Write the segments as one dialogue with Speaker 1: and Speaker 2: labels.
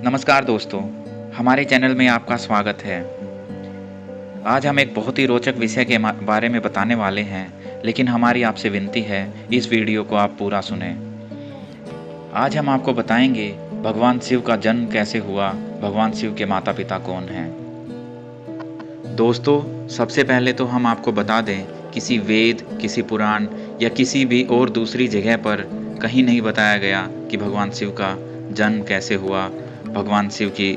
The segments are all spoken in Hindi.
Speaker 1: नमस्कार दोस्तों, हमारे चैनल में आपका स्वागत है। आज हम एक बहुत ही रोचक विषय के बारे में बताने वाले हैं, लेकिन हमारी आपसे विनती है इस वीडियो को आप पूरा सुनें। आज हम आपको बताएंगे भगवान शिव का जन्म कैसे हुआ, भगवान शिव के माता पिता कौन हैं। दोस्तों, सबसे पहले तो हम आपको बता दें, किसी वेद, किसी पुराण या किसी भी और दूसरी जगह पर कहीं नहीं बताया गया कि भगवान शिव का जन्म कैसे हुआ, भगवान शिव की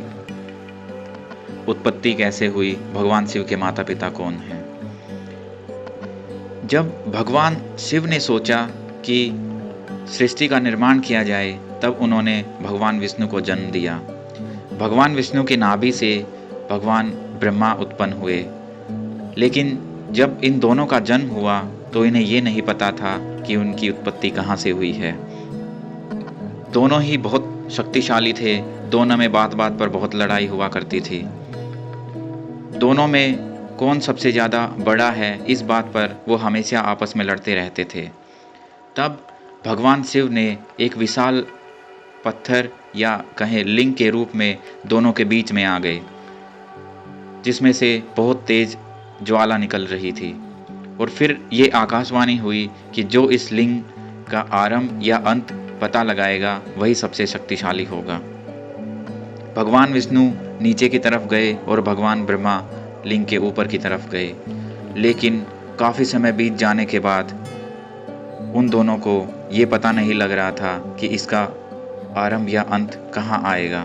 Speaker 1: उत्पत्ति कैसे हुई, भगवान शिव के माता पिता कौन हैं। जब भगवान शिव ने सोचा कि सृष्टि का निर्माण किया जाए, तब उन्होंने भगवान विष्णु को जन्म दिया। भगवान विष्णु के नाभि से भगवान ब्रह्मा उत्पन्न हुए, लेकिन जब इन दोनों का जन्म हुआ तो इन्हें ये नहीं पता था कि उनकी उत्पत्ति कहाँ से हुई है। दोनों ही बहुत शक्तिशाली थे, दोनों में बात बात पर बहुत लड़ाई हुआ करती थी। दोनों में कौन सबसे ज़्यादा बड़ा है, इस बात पर वो हमेशा आपस में लड़ते रहते थे। तब भगवान शिव ने एक विशाल पत्थर या कहें लिंग के रूप में दोनों के बीच में आ गए, जिसमें से बहुत तेज ज्वाला निकल रही थी। और फिर ये आकाशवाणी हुई कि जो इस लिंग का आरंभ या अंत पता लगाएगा वही सबसे शक्तिशाली होगा। भगवान विष्णु नीचे की तरफ गए और भगवान ब्रह्मा लिंग के ऊपर की तरफ गए, लेकिन काफ़ी समय बीत जाने के बाद उन दोनों को ये पता नहीं लग रहा था कि इसका आरंभ या अंत कहाँ आएगा।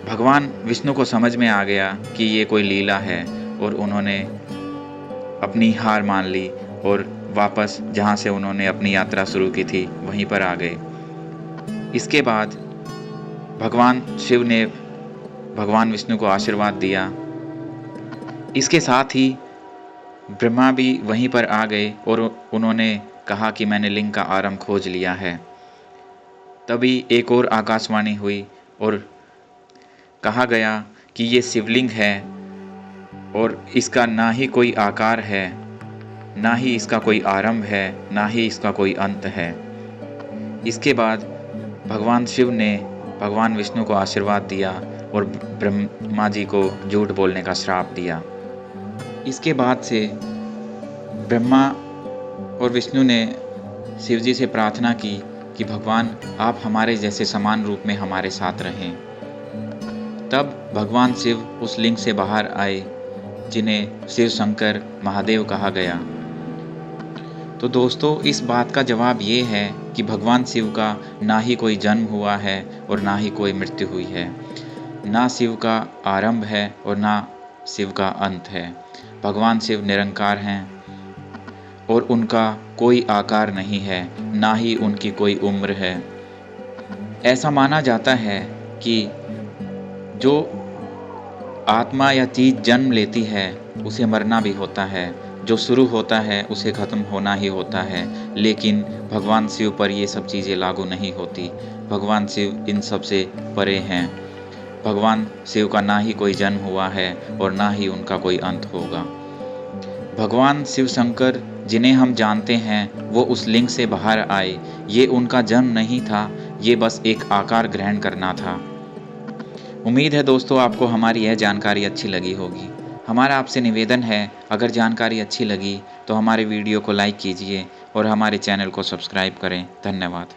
Speaker 1: भगवान विष्णु को समझ में आ गया कि ये कोई लीला है, और उन्होंने अपनी हार मान ली और वापस जहाँ से उन्होंने अपनी यात्रा शुरू की थी वहीं पर आ गए। इसके बाद भगवान शिव ने भगवान विष्णु को आशीर्वाद दिया। इसके साथ ही ब्रह्मा भी वहीं पर आ गए और उन्होंने कहा कि मैंने लिंग का आरंभ खोज लिया है। तभी एक और आकाशवाणी हुई और कहा गया कि ये शिवलिंग है और इसका ना ही कोई आकार है, ना ही इसका कोई आरंभ है, ना ही इसका कोई अंत है। इसके बाद भगवान शिव ने भगवान विष्णु को आशीर्वाद दिया और ब्रह्मा जी को झूठ बोलने का श्राप दिया। इसके बाद से ब्रह्मा और विष्णु ने शिव जी से प्रार्थना की कि भगवान आप हमारे जैसे समान रूप में हमारे साथ रहें। तब भगवान शिव उस लिंग से बाहर आए, जिन्हें शिव शंकर महादेव कहा गया। तो दोस्तों, इस बात का जवाब ये है कि भगवान शिव का ना ही कोई जन्म हुआ है और ना ही कोई मृत्यु हुई है, ना शिव का आरंभ है और ना शिव का अंत है। भगवान शिव निरंकार हैं और उनका कोई आकार नहीं है, ना ही उनकी कोई उम्र है। ऐसा माना जाता है कि जो आत्मा या चीज़ जन्म लेती है उसे मरना भी होता है, जो शुरू होता है उसे ख़त्म होना ही होता है, लेकिन भगवान शिव पर ये सब चीज़ें लागू नहीं होती। भगवान शिव इन सब से परे हैं। भगवान शिव का ना ही कोई जन्म हुआ है और ना ही उनका कोई अंत होगा। भगवान शिव शंकर जिन्हें हम जानते हैं वो उस लिंग से बाहर आए। ये उनका जन्म नहीं था, ये बस एक आकार ग्रहण करना था। उम्मीद है दोस्तों आपको हमारी यह जानकारी अच्छी लगी होगी। हमारा आपसे निवेदन है, अगर जानकारी अच्छी लगी तो हमारे वीडियो को लाइक कीजिए और हमारे चैनल को सब्सक्राइब करें। धन्यवाद।